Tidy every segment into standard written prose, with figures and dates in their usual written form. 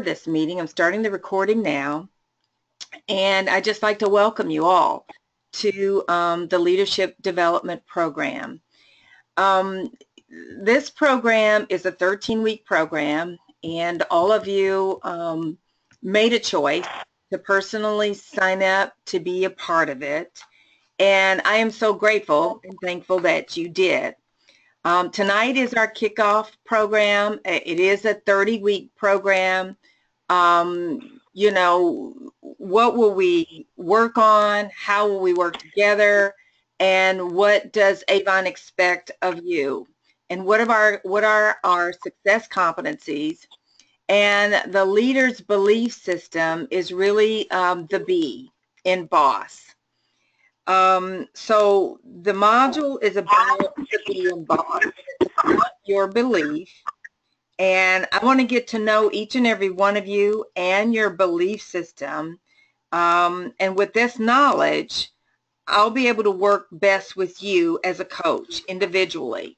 this meeting. I'm starting the recording now, and I'd just like to welcome you all to the Leadership Development Program. This program is a 13-week program, and all of you made a choice to personally sign up to be a part of it, and I am so grateful and thankful that you did. Tonight is our kickoff program. It is a 30-week program. You know, what will we work on? How will we work together? And what does Avon expect of you? And what are our success competencies? And the leader's belief system is really the B in BOSS. So the module is about the B in BOSS. It's about your belief. And I want to get to know each and every one of you and your belief system. And with this knowledge, I'll be able to work best with you as a coach individually.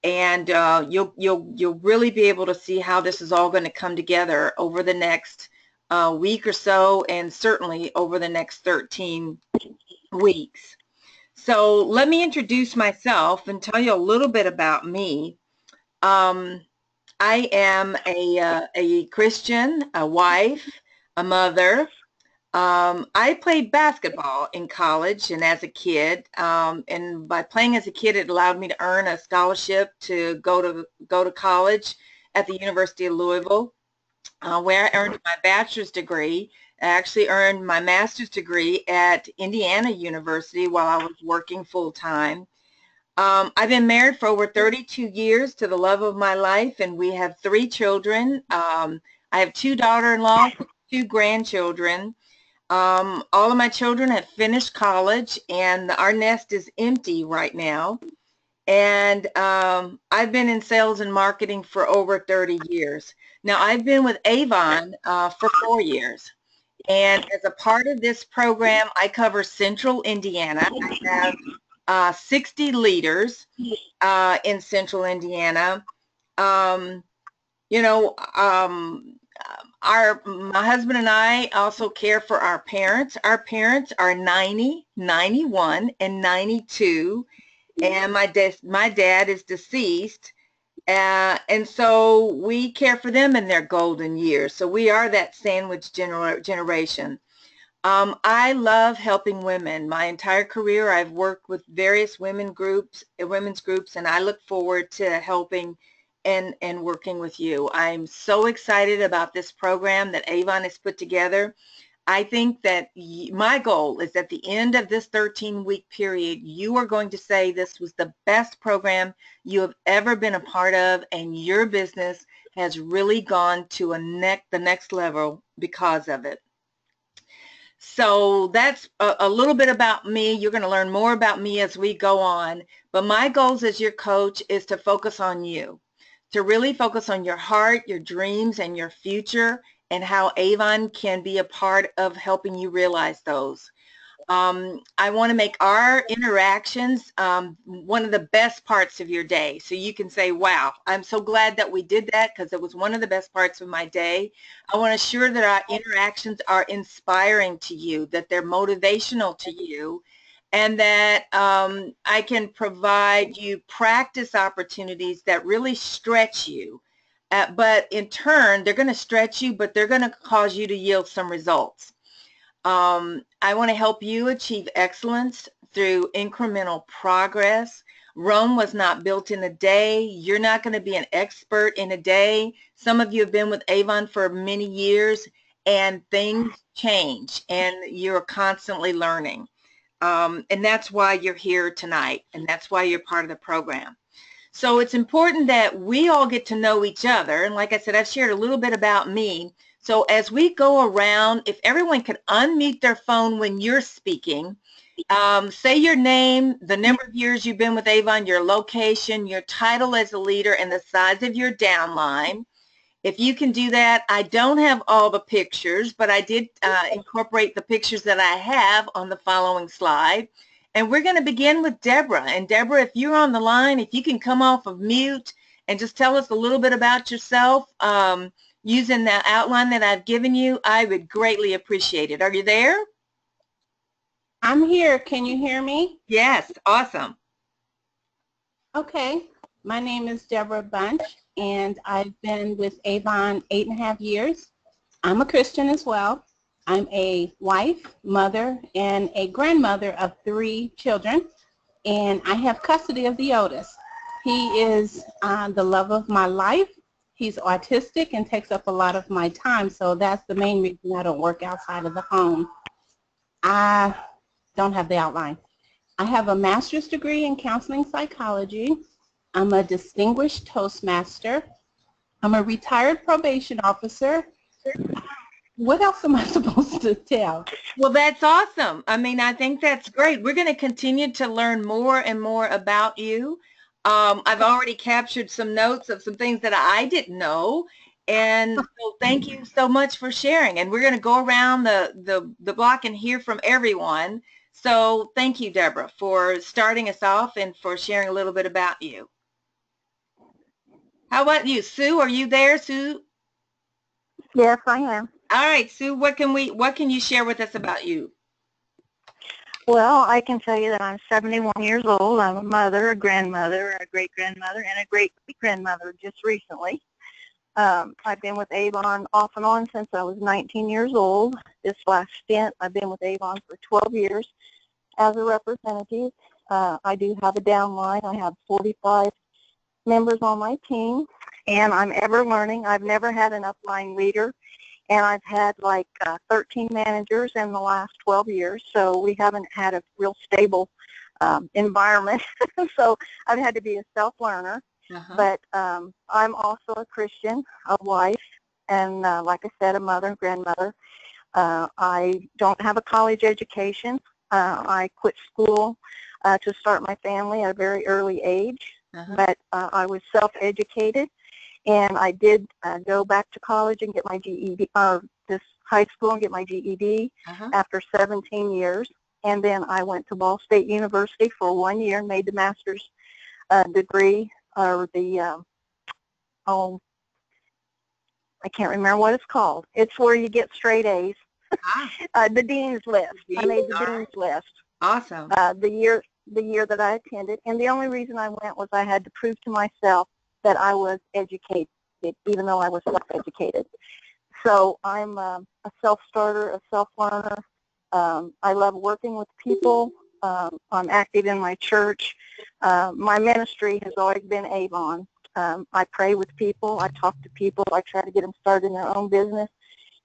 And you'll really be able to see how this is all going to come together over the next week or so, and certainly over the next 13 weeks. So let me introduce myself and tell you a little bit about me. I am a Christian, a wife, a mother. I played basketball in college and as a kid, and by playing as a kid, it allowed me to earn a scholarship to go to college at the University of Louisville, where I earned my bachelor's degree. I actually earned my master's degree at Indiana University while I was working full-time. I've been married for over 32 years to the love of my life, and we have 3 children. I have 2 daughters-in-law, 2 grandchildren. All of my children have finished college, and our nest is empty right now. And I've been in sales and marketing for over 30 years. Now, I've been with Avon for 4 years. And as a part of this program, I cover Central Indiana. I have 60 leaders in Central Indiana. My husband and I also care for our parents. Our parents are 90, 91, and 92, and my dad is deceased. And so we care for them in their golden years. So we are that sandwich generation. I love helping women. My entire career, I've worked with various women's groups, and I look forward to helping and working with you. I'm so excited about this program that Avon has put together. I think that my goal is at the end of this 13-week period, you are going to say this was the best program you have ever been a part of, and your business has really gone to the next level because of it. So that's a little bit about me. You're going to learn more about me as we go on. But my goals as your coach is to focus on you, to really focus on your heart, your dreams, and your future, and how Avon can be a part of helping you realize those. I want to make our interactions one of the best parts of your day. So you can say, wow, I'm so glad that we did that because it was one of the best parts of my day. I want to ensure that our interactions are inspiring to you, that they're motivational to you, and that I can provide you practice opportunities that really stretch you. But in turn, they're going to stretch you, but they're going to cause you to yield some results. I want to help you achieve excellence through incremental progress. Rome was not built in a day. You're not going to be an expert in a day. Some of you have been with Avon for many years, and things change, and you're constantly learning. And that's why you're here tonight, and that's why you're part of the program. So it's important that we all get to know each other. And like I said, I've shared a little bit about me. So as we go around, if everyone could unmute their phone when you're speaking, say your name, the number of years you've been with Avon, your location, your title as a leader, and the size of your downline. If you can do that, I don't have all the pictures, but I did incorporate the pictures that I have on the following slide. And we're going to begin with Deborah. And Deborah, if you're on the line, if you can come off of mute and just tell us a little bit about yourself, using the outline that I've given you, I would greatly appreciate it. Are you there? I'm here. Can you hear me? Yes, awesome. Okay. My name is Deborah Bunch, and I've been with Avon 8.5 years. I'm a Christian as well. I'm a wife, mother, and a grandmother of 3 children, and I have custody of the oldest. He is the love of my life. He's autistic and takes up a lot of my time, so that's the main reason I don't work outside of the home. I don't have the outline. I have a master's degree in counseling psychology. I'm a distinguished Toastmaster. I'm a retired probation officer. What else am I supposed to tell? Well, that's awesome. I mean, I think that's great. We're going to continue to learn more and more about you. I've already captured some notes of some things that I didn't know. And so thank you so much for sharing. And we're going to go around the block and hear from everyone. So thank you, Deborah, for starting us off and for sharing a little bit about you. How about you, Sue? Are you there, Sue? Yes, I am. All right, Sue, what can you share with us about you? Well, I can tell you that I'm 71 years old. I'm a mother, a grandmother, a great-grandmother, and a great-grandmother just recently. I've been with Avon off and on since I was 19 years old. This last stint, I've been with Avon for 12 years as a representative. I do have a downline. I have 45 members on my team, and I'm ever learning. I've never had an upline leader, and I've had like 13 managers in the last 12 years, so we haven't had a real stable environment. So I've had to be a self-learner. But I'm also a Christian, a wife, and like I said, a mother, grandmother. I don't have a college education. I quit school to start my family at a very early age, but I was self-educated, and I did go back to college and get my GED, this high school and get my GED after 17 years. And then I went to Ball State University for 1 year and made the master's degree, or the, I can't remember what it's called. It's where you get straight A's. The Dean's List. I made the Dean's List. Awesome. The year that I attended. And the only reason I went was I had to prove to myself that I was educated, even though I was self-educated. So I'm a self-starter, a self-learner. I love working with people. I'm active in my church. My ministry has always been Avon. I pray with people. I talk to people. I try to get them started in their own business.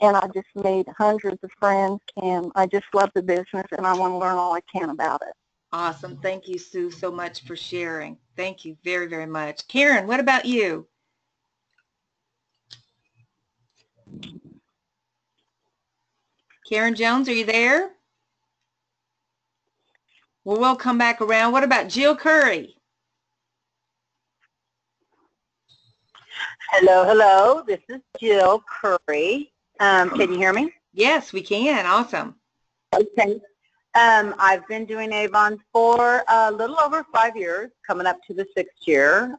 And I've just made hundreds of friends, and I just love the business, and I want to learn all I can about it. Awesome. Thank you, Sue, so much for sharing. Thank you very, very much. Karen, what about you? Karen Jones, are you there? Well, we'll come back around. What about Jill Curry? Hello, hello. This is Jill Curry. Can you hear me? Yes, we can. Awesome. Okay. I've been doing Avon for a little over 5 years, coming up to the 6th year.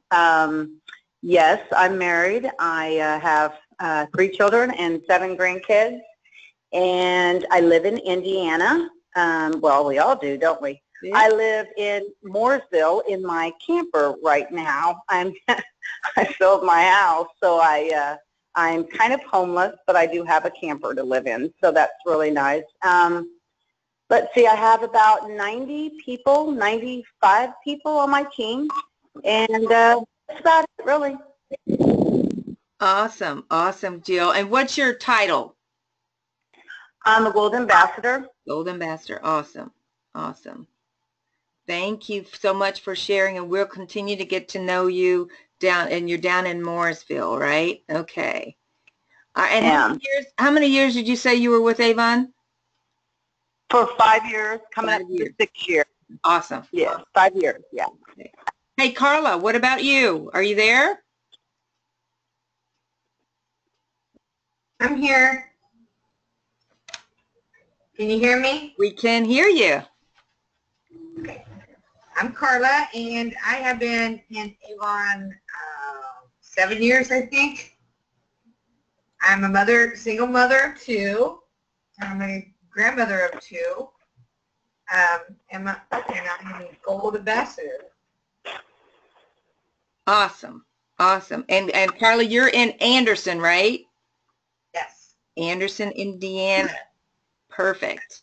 Yes, I'm married. I have 3 children and 7 grandkids, and I live in Indiana. Well, we all do, don't we? Yeah. I live in Mooresville in my camper right now. I sold my house, so I'm kind of homeless, but I do have a camper to live in, so that's really nice. Let's see, I have about 90 people, 95 people on my team, and that's about it, really. Awesome, awesome, Jill. And what's your title? I'm a Gold Ambassador. Gold Ambassador, awesome, awesome. Thank you so much for sharing, and we'll continue to get to know you and you're down in Mooresville, right? Okay. And yeah. How many years did you say you were with Avon? For 5 years, coming up to the 6th year. Awesome. Yeah, 5 years, yeah. Okay. Hey, Carla, what about you? Are you there? I'm here. Can you hear me? We can hear you. Okay. I'm Carla, and I have been in Avon 7 years, I think. I'm a mother, single mother of 2. I'm a grandmother of 2. And I'm a gold ambassador. Awesome. Awesome. And Carla, you're in Anderson, right? Yes. Anderson, Indiana. Perfect.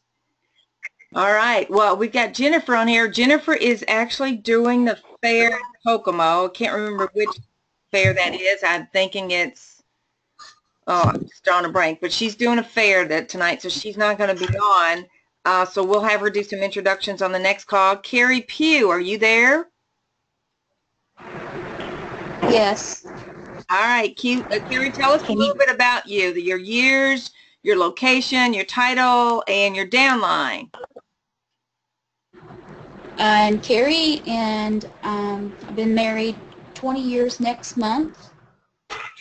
All right. Well, we've got Jennifer on here. Jennifer is actually doing the fair in Kokomo. I can't remember which fair that is. I'm thinking it's, I'm just drawing a blank, but she's doing a fair that tonight, so she's not going to be on. So we'll have her do some introductions on the next call. Carrie Pugh, are you there? Yes. All right, Carrie, tell us a little bit about you, your years, your location, your title, and your downline. I'm Carrie, and I've been married 20 years next month.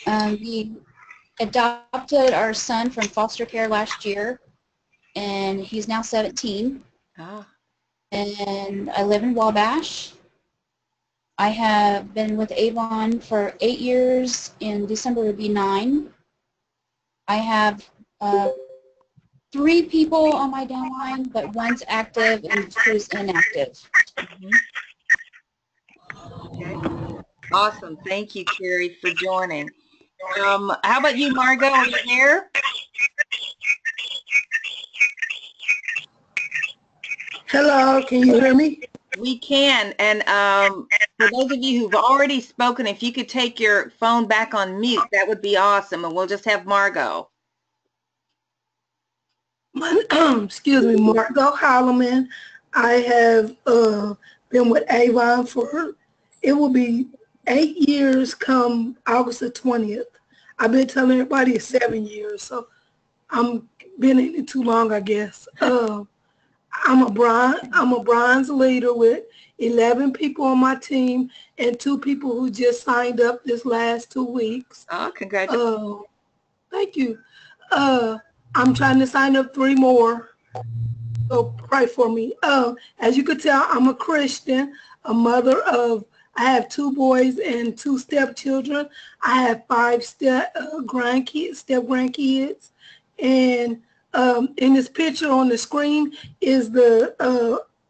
We adopted our son from foster care last year, and he's now 17. Oh. And I live in Wabash. I have been with Avon for 8 years. In December would be 9. I have 3 people on my downline, but one's active and 2's inactive. Okay. Awesome. Thank you, Carrie, for joining. How about you, Margot? Are you there? Hello, can you hear me? We can. And for those of you who've already spoken, if you could take your phone back on mute, that would be awesome. And we'll just have Margot. Excuse me, Margot Holloman. I have been with Avon for, it will be 8 years come August the 20th. I've been telling everybody it's 7 years, so I'm been in it too long, I guess. I'm a bronze leader with 11 people on my team and 2 people who just signed up this last 2 weeks. Oh, congratulations. Thank you. I'm trying to sign up 3 more, so pray for me. As you could tell, I'm a Christian, a mother of, I have 2 boys and 2 stepchildren. I have 5 step grandkids, and in this picture on the screen is the,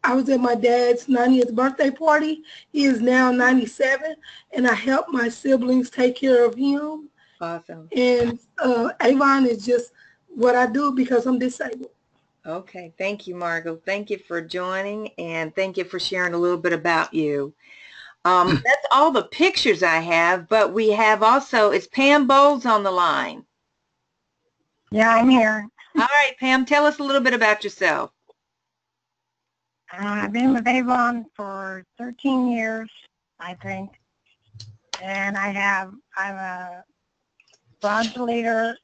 I was at my dad's 90th birthday party. He is now 97, and I help my siblings take care of him. Awesome. And Avon is just what I do because I'm disabled. Okay. Thank you, Margot. Thank you for joining, and thank you for sharing a little bit about you. That's all the pictures I have, but we have also, is Pam Bowles on the line? Yeah, I'm here. All right, Pam, tell us a little bit about yourself. I've been with Avon for 13 years, I think. And I'm a bronze leader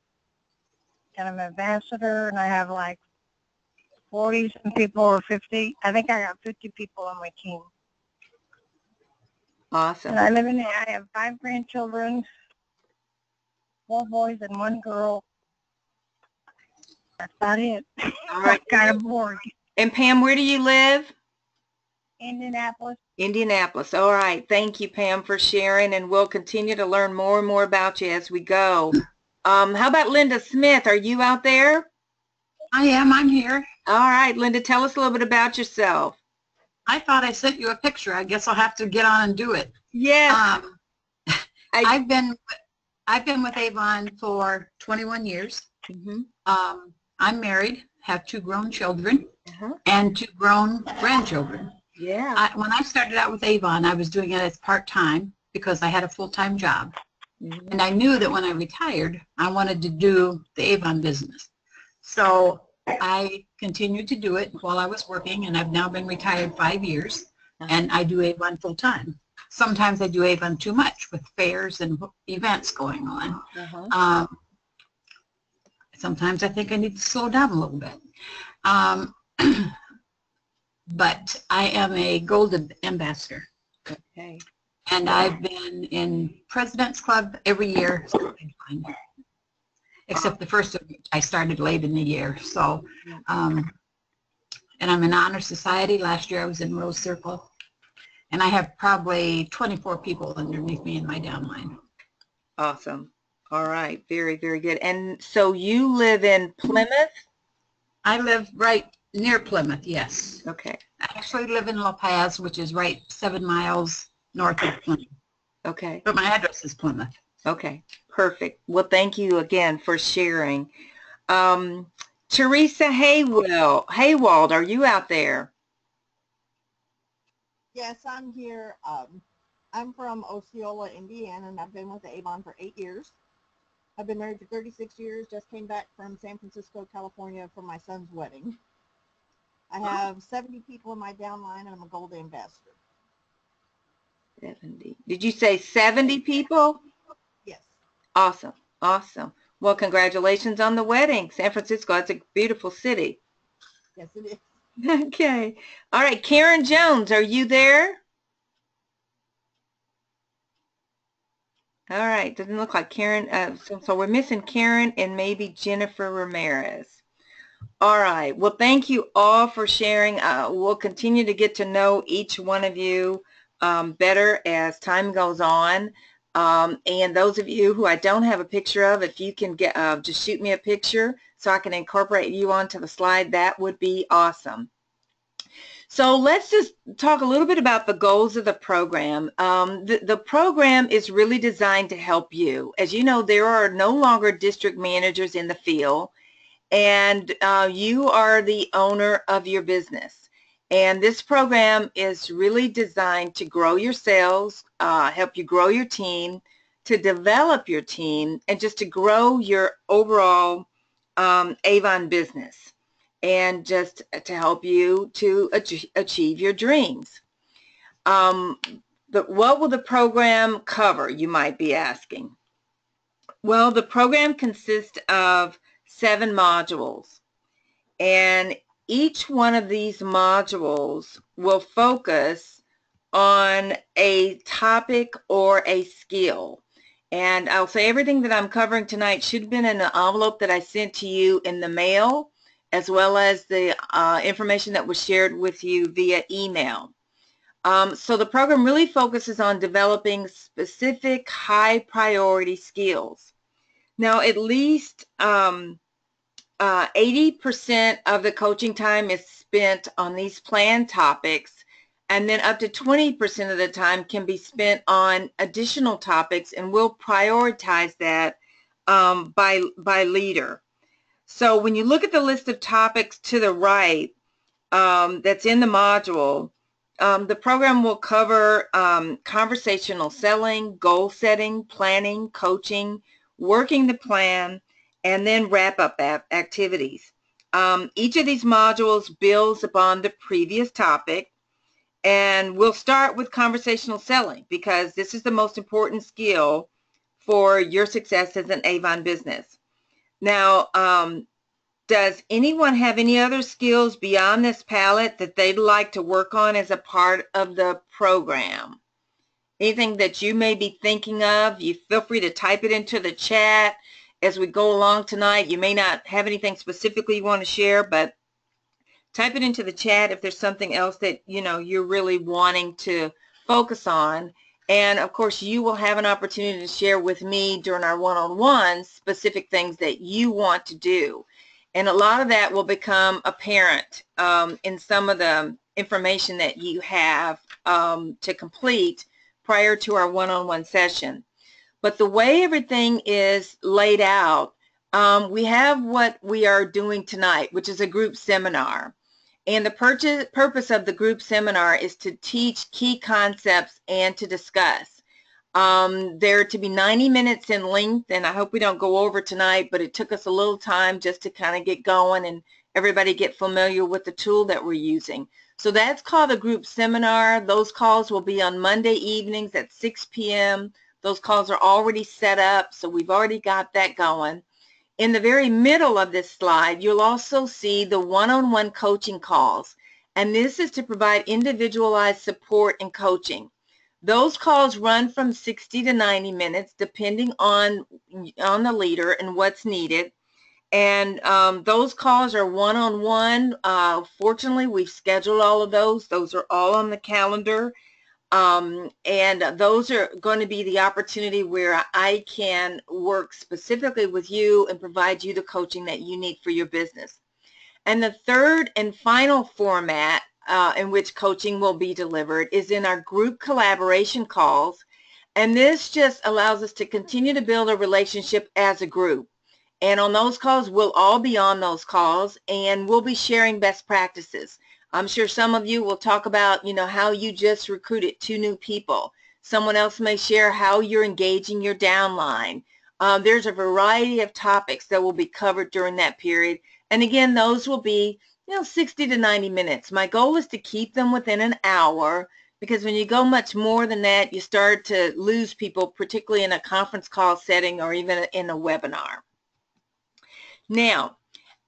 and I'm an ambassador, and I have like 40 some people or 50. I think I got 50 people on my team. Awesome. And I have 5 grandchildren, 4 boys and 1 girl. That's about it. All right. I'm kind of bored. And Pam, where do you live? Indianapolis. Indianapolis. All right. Thank you, Pam, for sharing, and we'll continue to learn more and more about you as we go. How about Linda Smith? Are you out there? I am. I'm here. All right, Linda, tell us a little bit about yourself. I thought I sent you a picture. I guess I'll have to get on and do it. Yes. I've been with Avon for 21 years. Mm-hmm. I'm married, have 2 grown children, and 2 grown grandchildren. Yeah. When I started out with Avon, I was doing it as part-time because I had a full-time job. Mm-hmm. And I knew that when I retired, I wanted to do the Avon business. So I continued to do it while I was working, and I've now been retired 5 years, and I do Avon full-time. Sometimes I do Avon too much with fairs and events going on. Sometimes I think I need to slow down a little bit. But I am a Gold Ambassador. Okay. And I've been in President's Club every year, except the first of which I started late in the year. So, and I'm in Honor Society. Last year I was in Rose Circle. And I have probably 24 people underneath me in my downline. Awesome. All right. Very, very good. And so you live in Plymouth? I live right near Plymouth, yes. Okay. I actually live in La Paz, which is right 7 miles north of Plymouth. Okay. But my address is Plymouth. Okay. Perfect. Well, thank you again for sharing. Teresa Haywald, are you out there? Yes, I'm here. I'm from Osceola, Indiana, and I've been with Avon for 8 years. I've been married for 36 years, just came back from San Francisco, California for my son's wedding. I have 70 people in my downline, and I'm a gold ambassador. 70. Did you say 70 people? Yes. Awesome. Awesome. Well, congratulations on the wedding. San Francisco, that's a beautiful city. Yes, it is. Okay. All right. Karen Jones, are you there? All right. Doesn't look like Karen. So we're missing Karen and maybe Jennifer Ramirez. All right. Well, thank you all for sharing. We'll continue to get to know each one of you better as time goes on. And those of you who I don't have a picture of, if you can get just shoot me a picture so I can incorporate you onto the slide, that would be awesome. So let's just talk a little bit about the goals of the program. The program is really designed to help you. As you know, there are no longer district managers in the field, and you are the owner of your business. And this program is really designed to grow your sales, help you grow your team, to develop your team, and just to grow your overall Avon business, and just to help you to achieve your dreams. But what will the program cover, you might be asking? Well, the program consists of 7 modules, and each one of these modules will focus on a topic or a skill. And I'll say everything that I'm covering tonight should have been in an envelope that I sent to you in the mail, as well as the information that was shared with you via email. So the program really focuses on developing specific high priority skills. Now, at least 80% of the coaching time is spent on these planned topics, and then up to 20% of the time can be spent on additional topics, and we'll prioritize that by leader. So when you look at the list of topics to the right that's in the module, the program will cover conversational selling, goal setting, planning, coaching, working the plan, and then wrap-up activities. Each of these modules builds upon the previous topic, and we'll start with conversational selling because this is the most important skill for your success as an Avon business. Now, does anyone have any other skills beyond this palette that they'd like to work on as a part of the program? Anything that you may be thinking of, you feel free to type it into the chat as we go along tonight. You may not have anything specifically you want to share, but type it into the chat if there's something else that you're really wanting to focus on. And of course, you will have an opportunity to share with me during our one-on-ones specific things that you want to do. And a lot of that will become apparent in some of the information that you have to complete prior to our one-on-one session. But the way everything is laid out, we have what we are doing tonight, which is a group seminar. And the purpose of the group seminar is to teach key concepts and to discuss. They're to be 90 minutes in length, and I hope we don't go over tonight, but it took us a little time just to kind of get going and everybody get familiar with the tool that we're using. So that's called a group seminar. Those calls will be on Monday evenings at 6 p.m. Those calls are already set up, so we've already got that going. In the very middle of this slide, you'll also see the one-on-one coaching calls, and this is to provide individualized support and coaching. Those calls run from 60 to 90 minutes, depending on the leader and what's needed. And those calls are one-on-one. Fortunately, we've scheduled all of those. Those are all on the calendar. And those are going to be the opportunity where I can work specifically with you and provide you the coaching that you need for your business. And the third and final format in which coaching will be delivered is in our group collaboration calls. And this just allows us to continue to build a relationship as a group. And on those calls, we'll all be on those calls, and we'll be sharing best practices. I'm sure some of you will talk about, how you just recruited 2 new people. Someone else may share how you're engaging your downline. There's a variety of topics that will be covered during that period. And again, those will be, 60 to 90 minutes. My goal is to keep them within an hour, because when you go much more than that, you start to lose people, particularly in a conference call setting or even in a webinar. Now,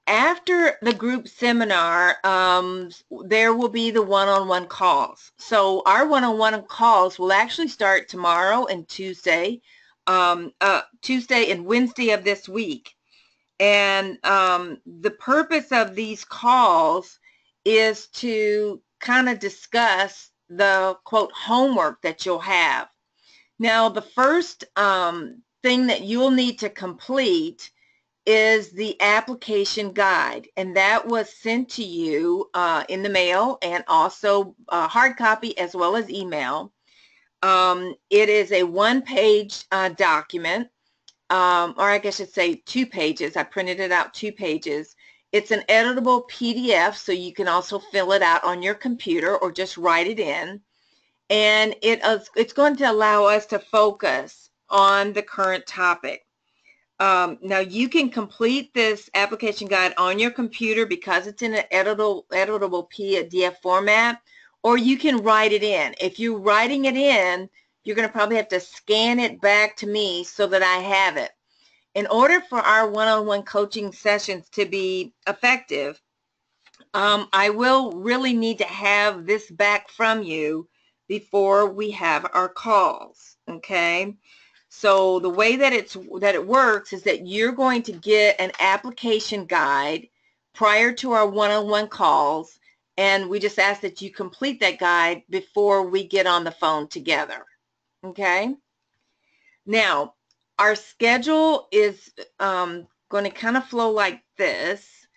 after the group seminar, there will be the one-on-one calls. So our one-on-one calls will actually start tomorrow and Tuesday and Wednesday of this week. And the purpose of these calls is to kind of discuss the, quote, homework that you'll have. Now, the first thing that you'll need to complete is the application guide, and that was sent to you in the mail, and also hard copy as well as email. It is a 1-page document, or I guess I should say 2 pages. I printed it out 2 pages. It's an editable PDF, so you can also fill it out on your computer or just write it in. And it's going to allow us to focus on the current topic. Now, you can complete this application guide on your computer because it's in an editable PDF format, or you can write it in. If you're writing it in, you're going to probably have to scan it back to me so that I have it. In order for our one-on-one coaching sessions to be effective, I will really need to have this back from you before we have our calls, okay? So the way that it works is that you're going to get an application guide prior to our one-on-one calls, and we just ask that you complete that guide before we get on the phone together, okay? Now, our schedule is going to kind of flow like this.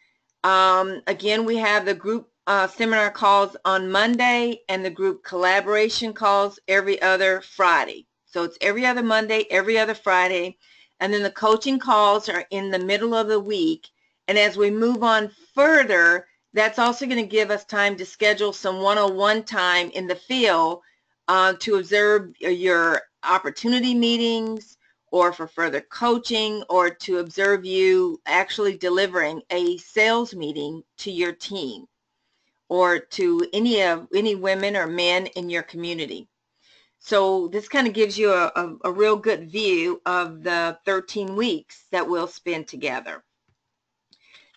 Again, we have the group seminar calls on Monday and the group collaboration calls every other Friday. So it's every other Monday, every other Friday, and then the coaching calls are in the middle of the week. And as we move on further, that's also going to give us time to schedule some one-on-one time in the field to observe your opportunity meetings, or for further coaching, or to observe you actually delivering a sales meeting to your team or to any women or men in your community. So this kind of gives you a real good view of the 13 weeks that we'll spend together.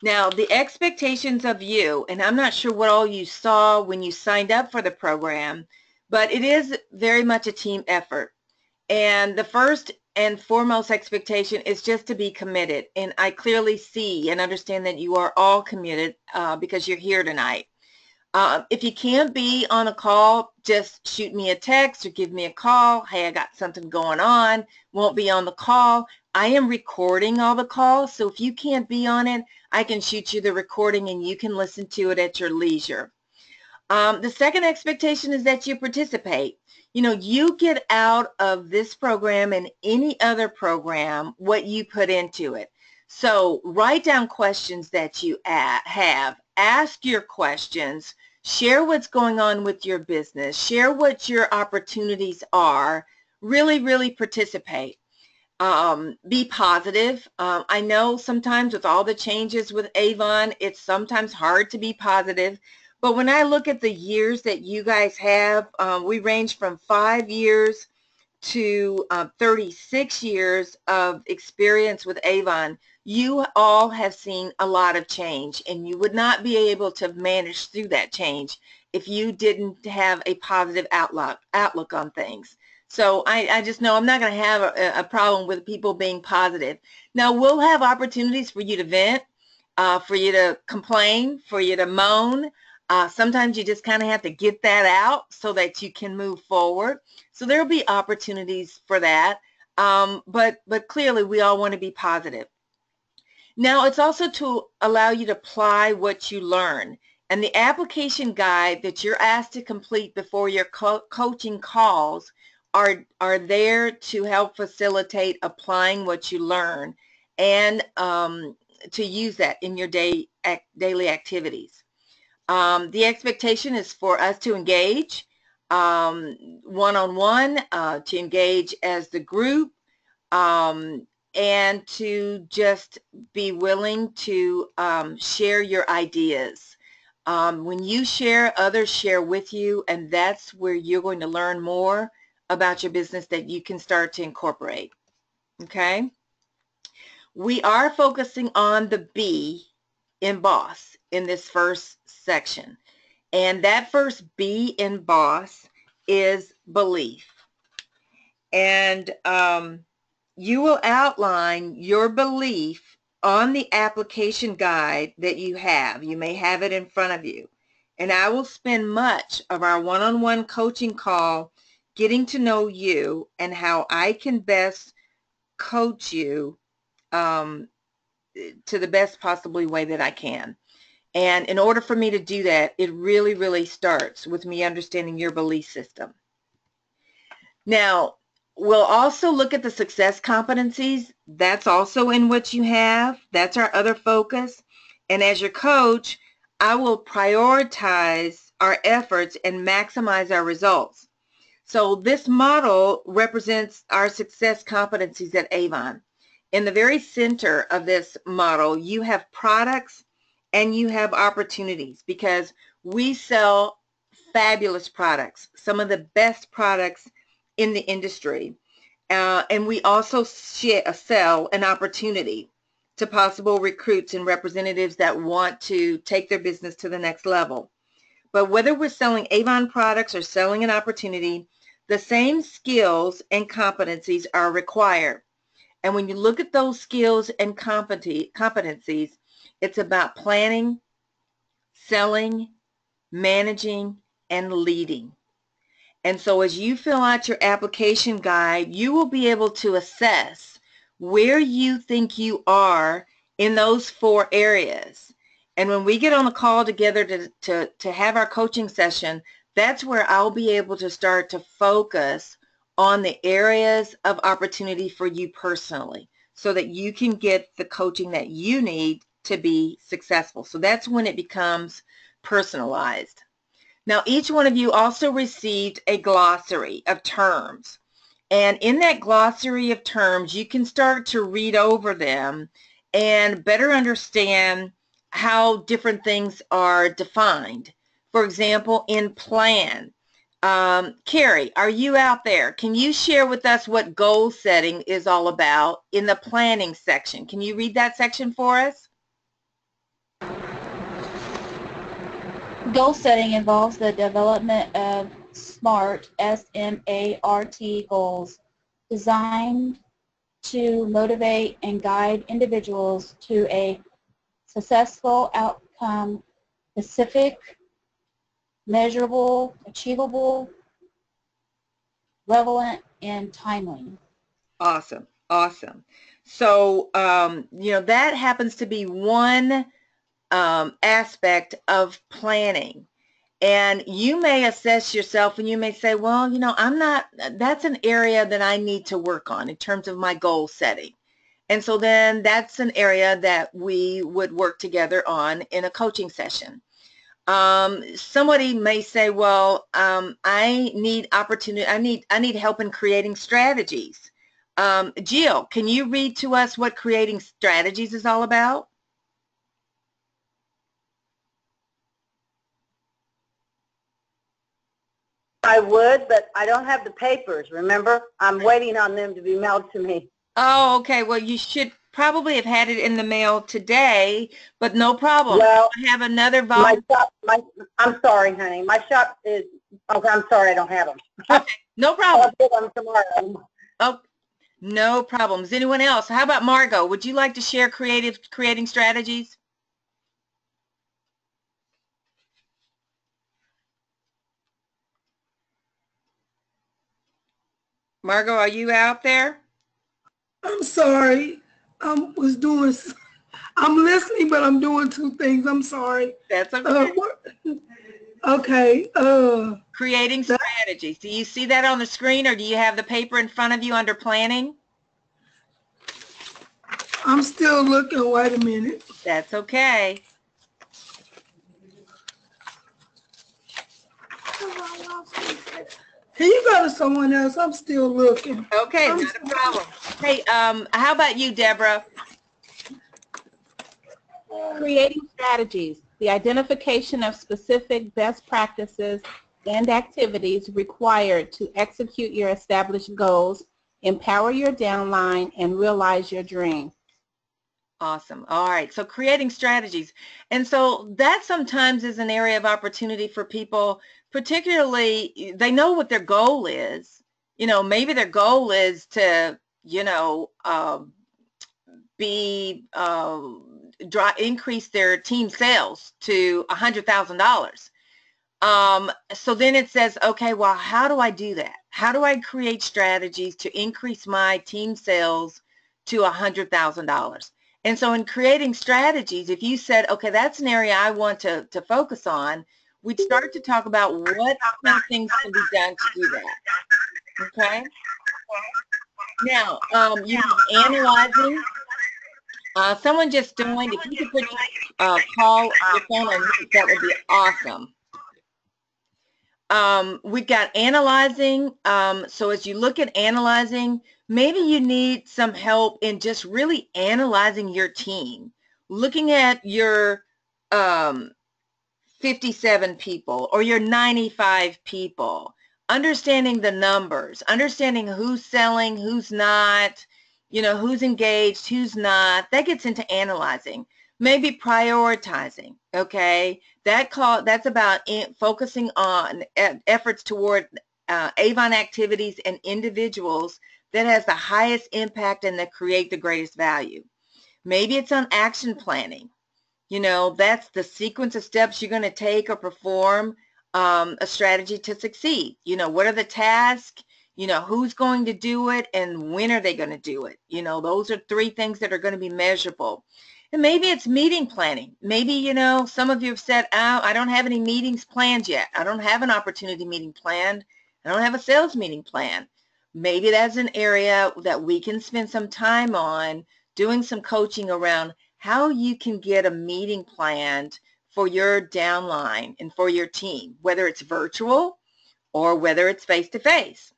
Now, the expectations of you, and I'm not sure what all you saw when you signed up for the program, but it is very much a team effort. And the first and foremost expectation is just to be committed. And I clearly see and understand that you are all committed because you're here tonight. If you can't be on a call, just shoot me a text or give me a call. Hey, I got something going on, won't be on the call. I am recording all the calls, so if you can't be on it, I can shoot you the recording and you can listen to it at your leisure. The second expectation is that you participate. You get out of this program and any other program what you put into it. So write down questions that you have. Ask your questions. Share what's going on with your business. Share what your opportunities are. Really, really participate. Be positive. I know sometimes with all the changes with Avon, it's sometimes hard to be positive. But when I look at the years that you guys have, we range from 5 years to 36 years of experience with Avon. You all have seen a lot of change, and you would not be able to manage through that change if you didn't have a positive outlook on things. So I just know I'm not going to have a problem with people being positive. Now, we'll have opportunities for you to vent, for you to complain, for you to moan. Sometimes you just kind of have to get that out so that you can move forward. So there will be opportunities for that. But clearly we all want to be positive. Now it's also to allow you to apply what you learn. And the application guide that you're asked to complete before your coaching calls are there to help facilitate applying what you learn and to use that in your daily activities. The expectation is for us to engage one-on-one, to engage as the group, and to just be willing to share your ideas. When you share, others share with you, and that's where you're going to learn more about your business that you can start to incorporate. Okay? We are focusing on the B in BOSS in this first section. And that first B in BOSS is belief. And you will outline your belief on the application guide that you have. You may have it in front of you. And I will spend much of our one-on-one coaching call getting to know you and how I can best coach you to the best possibly way that I can. And in order for me to do that, it really, really starts with me understanding your belief system. Now, we'll also look at the success competencies. That's also in what you have. That's our other focus. And as your coach, I will prioritize our efforts and maximize our results. So this model represents our success competencies at Avon. In the very center of this model, you have products and you have opportunities, because we sell fabulous products, some of the best products in the industry. And we also sell an opportunity to possible recruits and representatives that want to take their business to the next level. But whether we're selling Avon products or selling an opportunity, the same skills and competencies are required. And when you look at those skills and competencies, it's about planning, selling, managing, and leading. And so as you fill out your application guide, you will be able to assess where you think you are in those 4 areas. And when we get on the call together to have our coaching session, that's where I'll be able to start to focus on the areas of opportunity for you personally so that you can get the coaching that you need to be successful. So that's when it becomes personalized. Now, each one of you also received a glossary of terms. And in that glossary of terms, you can start to read over them and better understand how different things are defined. For example, in plan, Carrie, are you out there? Can you share with us what goal setting is all about in the planning section? Can you read that section for us? Goal setting involves the development of SMART, S-M-A-R-T goals designed to motivate and guide individuals to a successful outcome, specific, measurable, achievable, relevant, and timely. Awesome, awesome. So, that happens to be one aspect of planning. And you may assess yourself and you may say, well, that's an area that I need to work on in terms of my goal setting. And so then that's an area that we would work together on in a coaching session. Somebody may say, well, I need opportunity. I need help in creating strategies. Jill, can you read to us what creating strategies is all about? I would, but I don't have the papers, remember? I'm waiting on them to be mailed to me. Oh, okay. Well, you should probably have had it in the mail today, but no problem. Well, I have another volume. I'm sorry, honey. My shop is, okay, I'm sorry I don't have them. Okay, no problem. I'll get them tomorrow. Oh, no problems. Anyone else? How about Margot? Would you like to share creating strategies? Margot, are you out there? I'm sorry. I'm listening, but I'm doing two things. I'm sorry. That's okay. Okay. Creating strategies. Do you see that on the screen, or do you have the paper in front of you under planning? I'm still looking. Wait a minute. That's okay. Can you go to someone else? I'm still looking. Okay, not a problem. Hey, how about you, Deborah? Creating strategies, the identification of specific best practices and activities required to execute your established goals, empower your downline, and realize your dream. Awesome. All right. So creating strategies. And so that sometimes is an area of opportunity for people, particularly they know what their goal is. You know, maybe their goal is to, you know, increase their team sales to $100,000. So then it says, okay, well, how do I do that? How do I create strategies to increase my team sales to $100,000? And so in creating strategies, if you said, okay, that's an area I want to focus on, we'd start to talk about what kind of things can be done to do that. Okay? Now, you have analyzing. Someone just joined. If you could put your phone on mute, that would be awesome. We've got analyzing. So as you look at analyzing, maybe you need some help in just really analyzing your team, looking at your 57 people or your 95 people, understanding the numbers, understanding who's selling, who's not, you know, who's engaged, who's not. That gets into analyzing. Maybe prioritizing, okay? That's about focusing on efforts toward Avon activities and individuals that has the highest impact and that create the greatest value. Maybe it's on action planning. You know, that's the sequence of steps you're going to take or perform a strategy to succeed. You know, what are the tasks? You know, who's going to do it and when are they going to do it? You know, those are three things that are going to be measurable. And maybe it's meeting planning. Maybe, you know, some of you have said, oh, I don't have any meetings planned yet. I don't have an opportunity meeting planned. I don't have a sales meeting planned. Maybe that's an area that we can spend some time on doing some coaching around how you can get a meeting planned for your downline and for your team, whether it's virtual or whether it's face-to-face.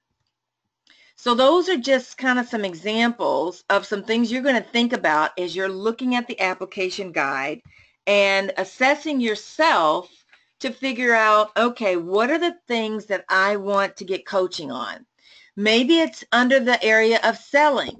So those are just kind of some examples of some things you're going to think about as you're looking at the application guide and assessing yourself to figure out, okay, what are the things that I want to get coaching on? Maybe it's under the area of selling.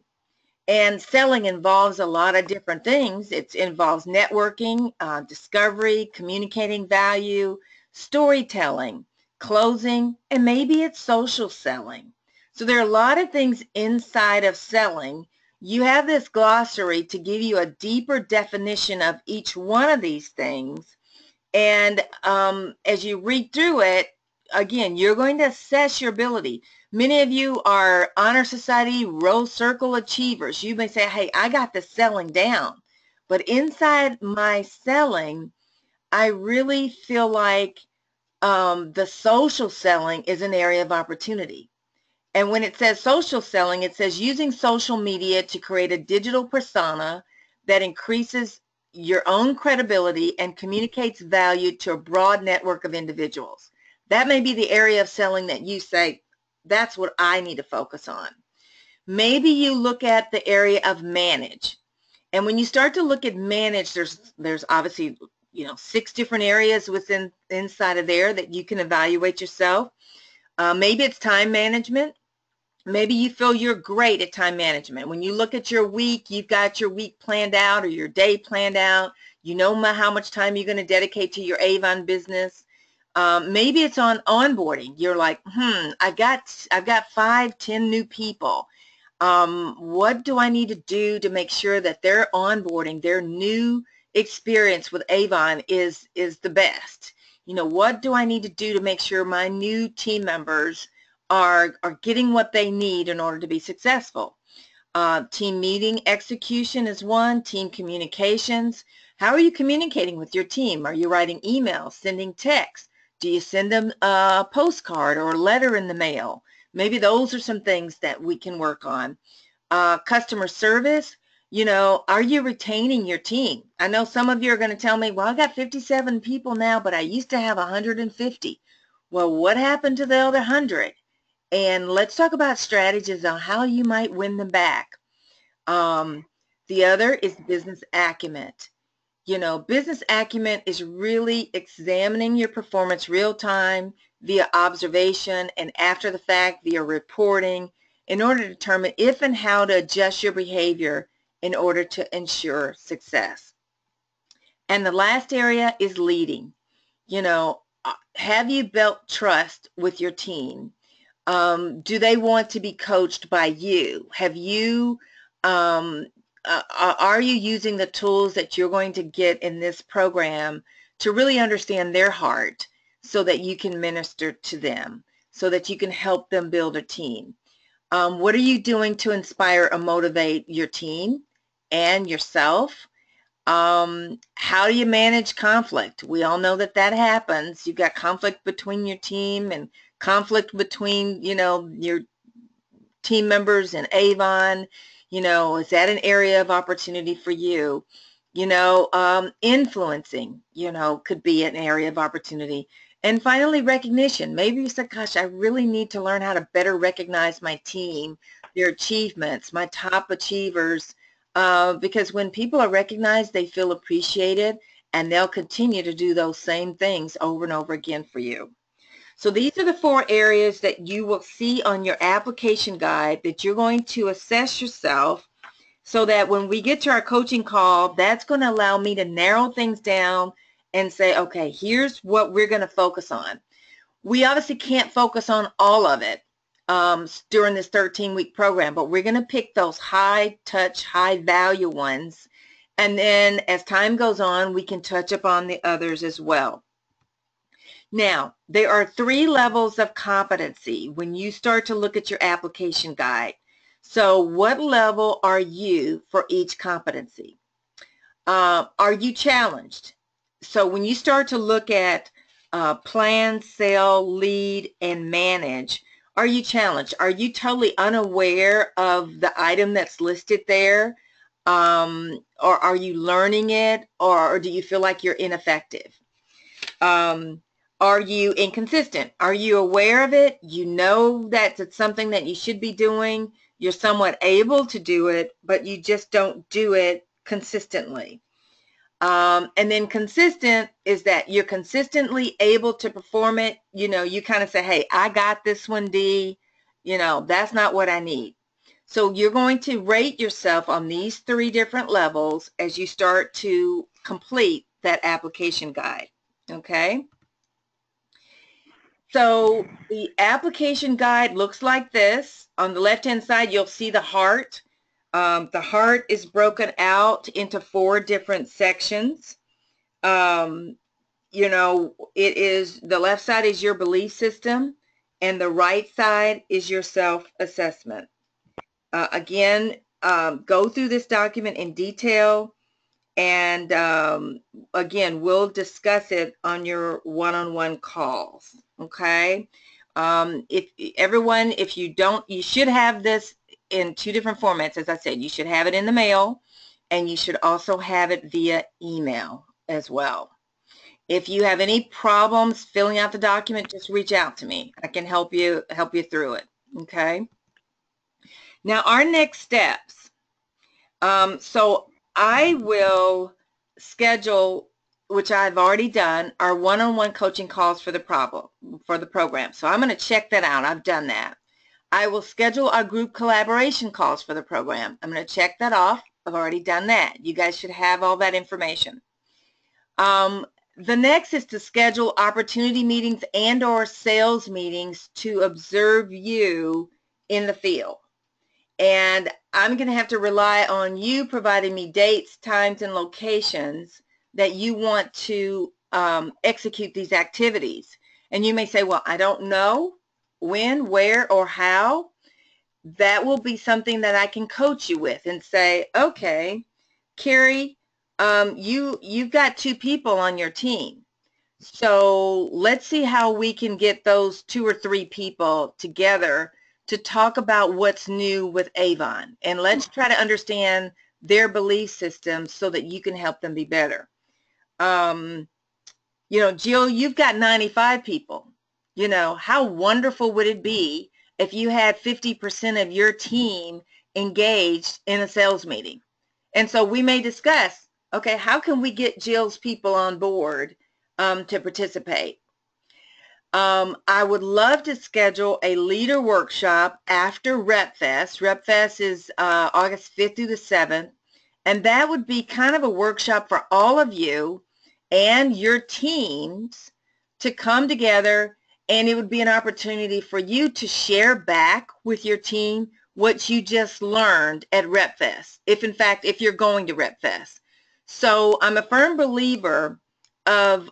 And selling involves a lot of different things. It involves networking, discovery, communicating value, storytelling, closing, and maybe it's social selling. So there are a lot of things inside of selling. You have this glossary to give you a deeper definition of each one of these things. And as you read through it, again, you're going to assess your ability. Many of you are Honor Society Rose Circle achievers. You may say, hey, I got the selling down. But inside my selling, I really feel like the social selling is an area of opportunity. And when it says social selling, it says using social media to create a digital persona that increases your own credibility and communicates value to a broad network of individuals. That may be the area of selling that you say, that's what I need to focus on. Maybe you look at the area of manage. And when you start to look at manage, there's obviously, you know, 6 different areas inside of there that you can evaluate yourself. Maybe it's time management. Maybe you feel you're great at time management. When you look at your week, you've got your week planned out or your day planned out. You know how much time you're going to dedicate to your Avon business. Maybe it's on onboarding. You're like, I've got 5-10 new people. What do I need to do to make sure that their onboarding, their new experience with Avon is the best? You know, what do I need to do to make sure my new team members are getting what they need in order to be successful. Team meeting execution is one, team communications. How are you communicating with your team? Are you writing emails, sending texts? Do you send them a postcard or a letter in the mail? Maybe those are some things that we can work on. Customer service, you know, are you retaining your team? I know some of you are going to tell me, well, I got 57 people now, but I used to have 150. Well, what happened to the other 100? And let's talk about strategies on how you might win them back. The other is business acumen. You know, business acumen is really examining your performance real time via observation and after the fact via reporting in order to determine if and how to adjust your behavior in order to ensure success. And the last area is leading. You know, have you built trust with your team? Do they want to be coached by you? Have you are you using the tools that you're going to get in this program to really understand their heart so that you can minister to them, so that you can help them build a team? What are you doing to inspire or motivate your team and yourself? How do you manage conflict? We all know that that happens. You've got conflict between your team and conflict between, you know, your team members and Avon. You know, is that an area of opportunity for you? You know, influencing, you know, could be an area of opportunity. And finally, recognition. Maybe you said, gosh, I really need to learn how to better recognize my team, their achievements, my top achievers, because when people are recognized, they feel appreciated, and they'll continue to do those same things over and over again for you. So these are the 4 areas that you will see on your application guide that you're going to assess yourself, so that when we get to our coaching call, that's going to allow me to narrow things down and say, okay, here's what we're going to focus on. We obviously can't focus on all of it during this 13-week program, but we're going to pick those high touch, high value ones. And then as time goes on, we can touch upon the others as well. Now, there are 3 levels of competency when you start to look at your application guide. So what level are you for each competency? Are you challenged? So when you start to look at plan, sell, lead, and manage, are you challenged? Are you totally unaware of the item that's listed there? Or are you learning it? Or do you feel like you're ineffective? Are you inconsistent? Are you aware of it? You know that it's something that you should be doing. You're somewhat able to do it, but you just don't do it consistently. And then consistent is that you're consistently able to perform it. You know, you kind of say, hey, I got this one, D. You know, that's not what I need. So you're going to rate yourself on these 3 different levels as you start to complete that application guide. Okay? So the application guide looks like this. On the left-hand side, you'll see the heart. The heart is broken out into 4 different sections. You know, it is, the left side is your belief system, and the right side is your self-assessment. Again, go through this document in detail, and again, we'll discuss it on your one-on-one calls. Okay? If you don't, you should have this in 2 different formats. As I said, you should have it in the mail, and you should also have it via email as well. If you have any problems filling out the document, just reach out to me. I can help you through it. Okay? Now, our next steps. So I will schedule, which I've already done, our one-on-one coaching calls for the program. So I'm going to check that out. I've done that. I will schedule our group collaboration calls for the program. I'm going to check that off. I've already done that. You guys should have all that information. The next is to schedule opportunity meetings and or sales meetings to observe you in the field. And I'm going to have to rely on you providing me dates, times, and locations that you want to execute these activities. And you may say, well, I don't know when, where, or how, that will be something that I can coach you with and say, okay, Carrie, you've got 2 people on your team. So let's see how we can get those 2 or 3 people together to talk about what's new with Avon. And let's try to understand their belief system so that you can help them be better. You know, Jill, you've got 95 people. You know, how wonderful would it be if you had 50% of your team engaged in a sales meeting? And so we may discuss, okay, how can we get Jill's people on board to participate? I would love to schedule a leader workshop after RepFest. RepFest is August 5th through the 7th. And that would be kind of a workshop for all of you and your teams to come together, and it would be an opportunity for you to share back with your team what you just learned at RepFest, if you're going to RepFest. So I'm a firm believer of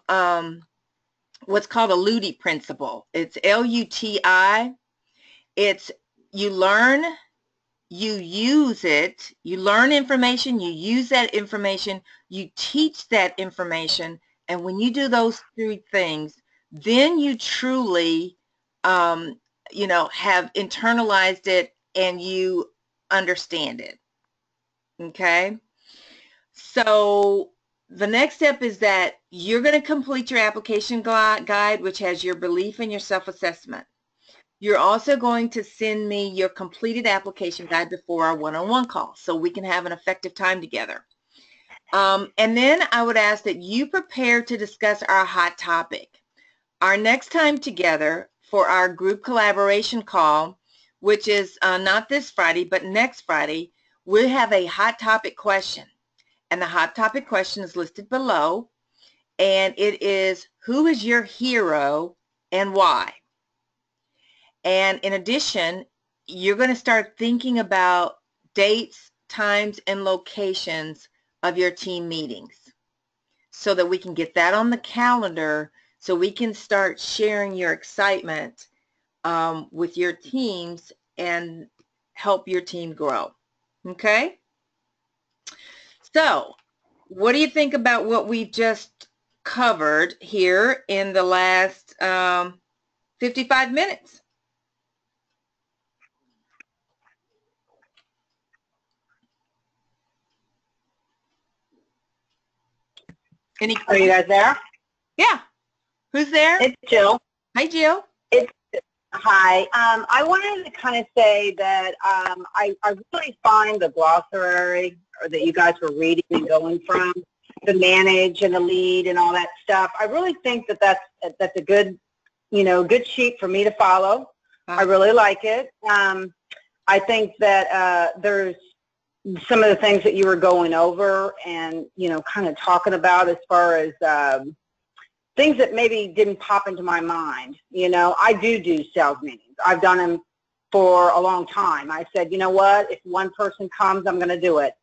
what's called a LUTI principle. It's L-U-T-I. It's you learn, you use it, you learn information, you use that information, you teach that information, and when you do those 3 things, then you truly, you know, have internalized it and you understand it. Okay? So the next step is that you're going to complete your application guide, which has your belief and your self-assessment. You're also going to send me your completed application guide before our one-on-one call so we can have an effective time together. And then I would ask that you prepare to discuss our hot topic. Our next time together for our group collaboration call, which is not this Friday, but next Friday, we'll have a hot topic question. And the hot topic question is listed below. And it is, who is your hero and why? And in addition, you're going to start thinking about dates, times, and locations of your team meetings so that we can get that on the calendar so we can start sharing your excitement with your teams and help your team grow. Okay? So, what do you think about what we just covered here in the last 55 minutes? Any Are you guys there? Yeah. Who's there? It's Jill. Hi, Jill. Hi. I wanted to kind of say that I really find the glossary that you guys were reading and going from, the manage and the lead and all that stuff. I really think that that's a good, good sheet for me to follow. I really like it. I think that there's some of the things that you were going over and, kind of talking about as far as things that maybe didn't pop into my mind. I do sales meetings. I've done them for a long time. I said, you know what, if one person comes, I'm going to do it.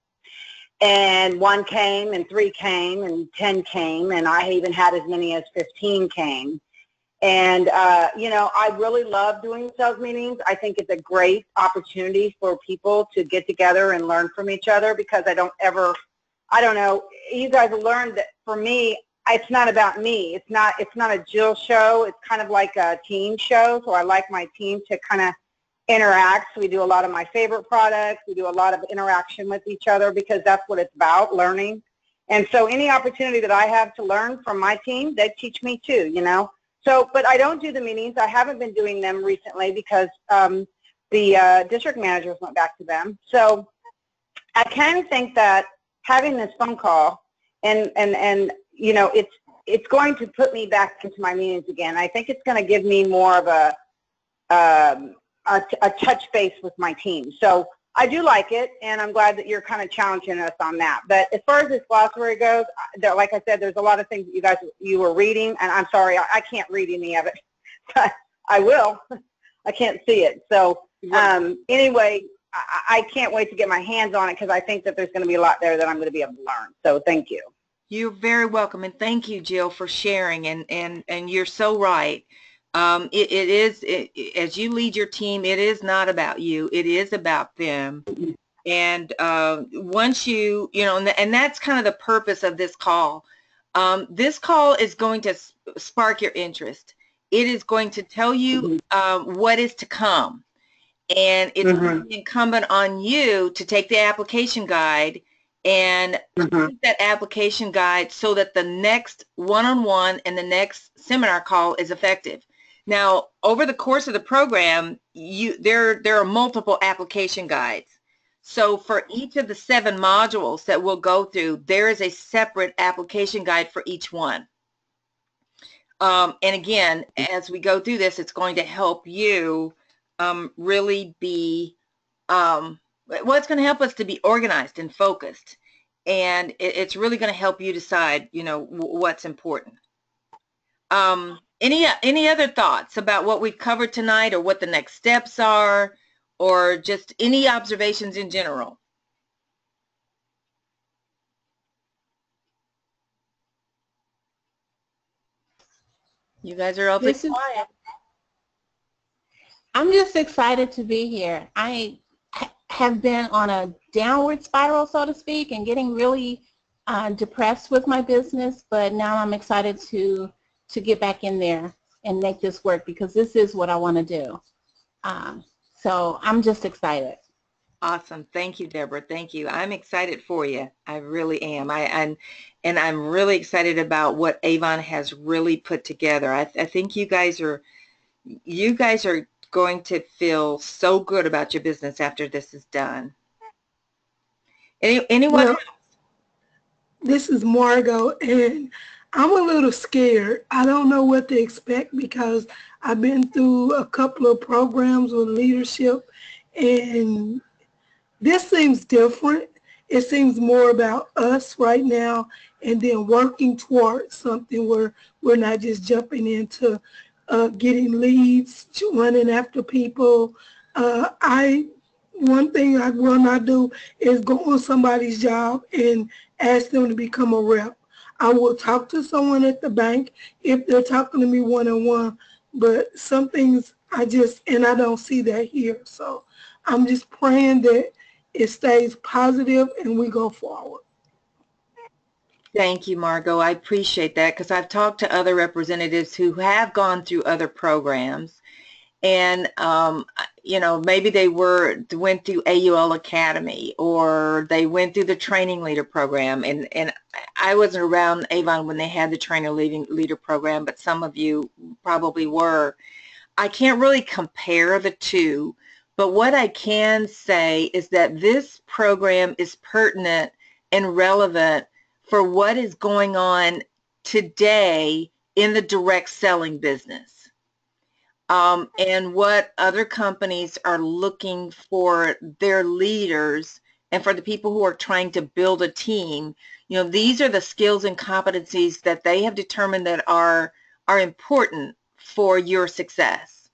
And 1 came and 3 came and 10 came, and I even had as many as 15 came. And, I really love doing sales meetings. I think it's a great opportunity for people to get together and learn from each other because I don't know, you guys have learned that for me, it's not about me. It's not a Jill show. It's kind of like a team show. So I like my team to kind of interact. So we do a lot of my favorite products. We do a lot of interaction with each other because that's what it's about, learning. And so any opportunity that I have to learn from my team, they teach me too, So, but I don't do the meetings. I haven't been doing them recently because the district managers went back to them. So I kind of think that having this phone call and it's going to put me back into my meetings again. I think it's going to give me more of a touch base with my team. So I do like it, and I'm glad that you're kind of challenging us on that. But as far as this glossary goes, like I said, there's a lot of things that you were reading, and I'm sorry, I can't read any of it. But I will. I can't see it. So anyway, I can't wait to get my hands on it because I think that there's going to be a lot there that I'm going to be able to learn. So thank you. You're very welcome, and thank you, Jill, for sharing, and you're so right. As you lead your team, it is not about you. It is about them. And once you know, and that's kind of the purpose of this call. This call is going to spark your interest. It is going to tell you what is to come. And it's incumbent on you to take the application guide and keep that application guide so that the next one-on-one and the next seminar call is effective. Now, over the course of the program, there are multiple application guides. So for each of the 7 modules that we'll go through, there is a separate application guide for each one. And again, as we go through this, it's going to help you really be, well, it's going to help us to be organized and focused. And it's really going to help you decide, you know, what's important. Any other thoughts about what we've covered tonight, or what the next steps are, or just any observations in general? You guys are awfully quiet. I'm just excited to be here. I have been on a downward spiral, so to speak, and getting really depressed with my business, but now I'm excited to get back in there and make this work, because this is what I want to do. So I'm just excited. Awesome. Thank you, Deborah. Thank you. I'm excited for you. I really am. And I'm really excited about what Avon has really put together. I think you guys are going to feel so good about your business after this is done. Anyone else? This is Margot, and I'm a little scared. I don't know what to expect, because I've been through a couple of programs with leadership, and this seems different. It seems more about us right now, and then working towards something where we're not just jumping into getting leads, running after people. One thing I will not do is go on somebody's job and ask them to become a rep. I will talk to someone at the bank if they're talking to me one-on-one, but some things I don't see that here. So I'm just praying that it stays positive and we go forward. Thank you, Margot. I appreciate that, because I've talked to other representatives who have gone through other programs, and you know, maybe they went through AUL Academy, or they went through the Training Leader program, and I wasn't around Avon when they had the Trainer Leader program, but some of you probably were. I can't really compare the two, but what I can say is that this program is pertinent and relevant for what is going on today in the direct selling business, and what other companies are looking for their leaders, and for the people who are trying to build a team. You know, these are the skills and competencies that they have determined that are important for your success.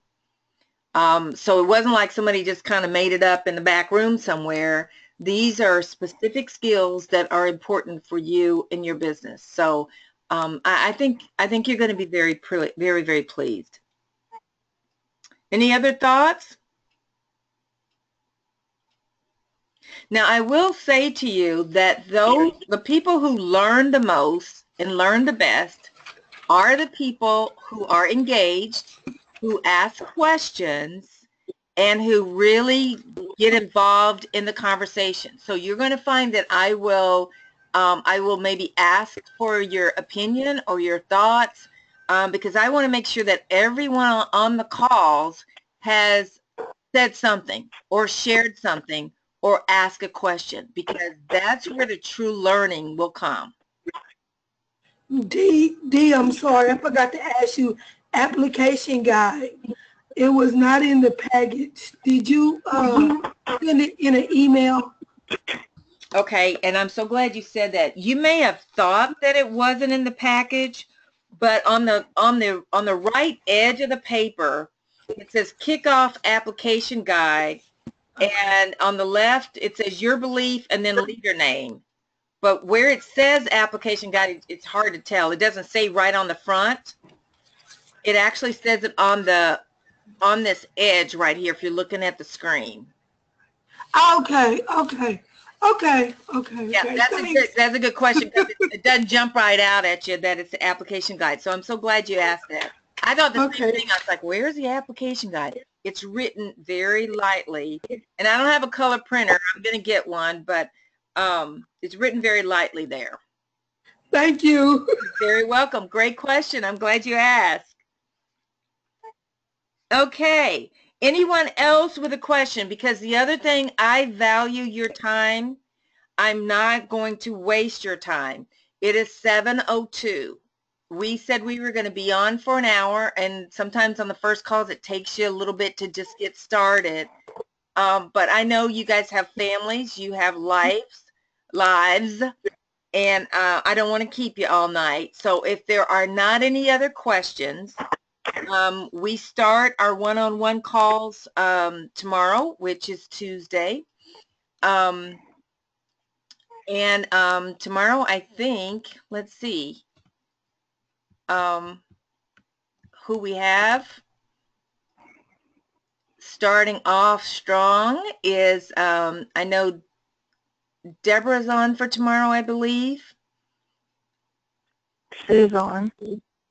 So it wasn't like somebody just kind of made it up in the back room somewhere. These are specific skills that are important for you in your business. So I think you're going to be very, very pleased. Any other thoughts? Now, I will say to you that the people who learn the most and learn the best are the people who are engaged, who ask questions, and who really get involved in the conversation. So you're going to find that I will maybe ask for your opinion or your thoughts, because I want to make sure that everyone on the calls has said something or shared something or asked a question, because that's where the true learning will come. D, I'm sorry, I forgot to ask you, application guide. It was not in the package. Did you send it in an email? Okay, and I'm so glad you said that. You may have thought that it wasn't in the package, but on the right edge of the paper, it says Kickoff Application Guide, and on the left it says your belief and then leader name. But where it says application guide, it's hard to tell. It doesn't say right on the front. It actually says it on this edge right here if you're looking at the screen. Okay. Yeah, that's a good question because it doesn't jump right out at you that it's the application guide. So I'm so glad you asked that. I thought the same thing. I was like, where's the application guide? It's written very lightly, and I don't have a color printer. I'm going to get one, but it's written very lightly there. Thank you. You're very welcome. Great question. I'm glad you asked. Okay. Anyone else with a question? Because the other thing, I value your time. I'm not going to waste your time. It is 7:02. We said we were going to be on for an hour, and sometimes on the first calls it takes you a little bit to just get started. But I know you guys have families, you have lives, and I don't want to keep you all night. So if there are not any other questions, we start our one-on-one calls tomorrow, which is Tuesday. And tomorrow, I think, let's see, who we have starting off strong is, I know Deborah's on for tomorrow, I believe. Sue's on.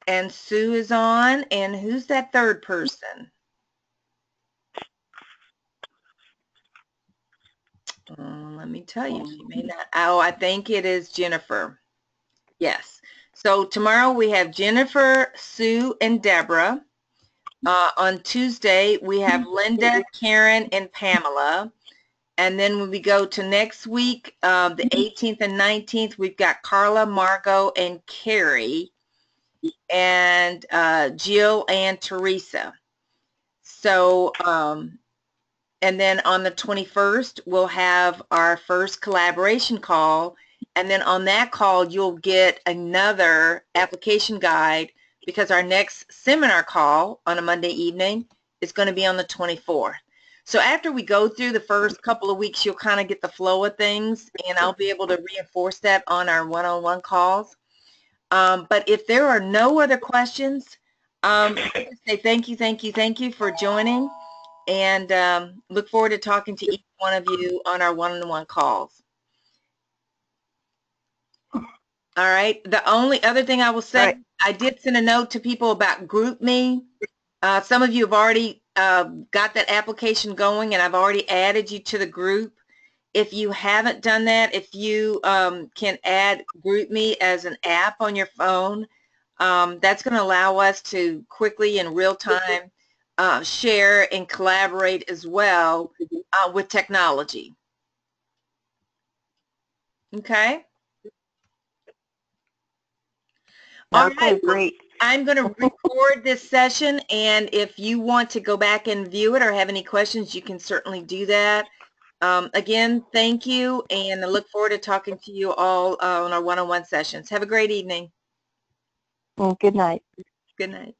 And Sue is on. And who's that third person? Let me tell you, she may not. Oh, I think it is Jennifer. Yes. So tomorrow we have Jennifer, Sue, and Deborah. On Tuesday, we have Linda, Karen, and Pamela. And then when we go to next week, the 18th and 19th, we've got Carla, Margot, and Carrie, and Jill and Teresa. So, and then on the 21st, we'll have our first collaboration call. And then on that call, you'll get another application guide because our next seminar call on a Monday evening is going to be on the 24th. So after we go through the first couple of weeks, you'll kind of get the flow of things, and I'll be able to reinforce that on our one-on-one calls. But if there are no other questions, say thank you for joining, and look forward to talking to each one of you on our one-on-one calls. All right. The only other thing I will say, I did send a note to people about GroupMe. Some of you have already got that application going, and I've already added you to the group. If you haven't done that, if you can add GroupMe as an app on your phone, that's going to allow us to quickly in real time share and collaborate as well with technology. Okay? All right, great. I'm going to record this session, and if you want to go back and view it or have any questions, you can certainly do that. Again, thank you, and I look forward to talking to you all on our one-on-one sessions. Have a great evening. Well, good night. Good night.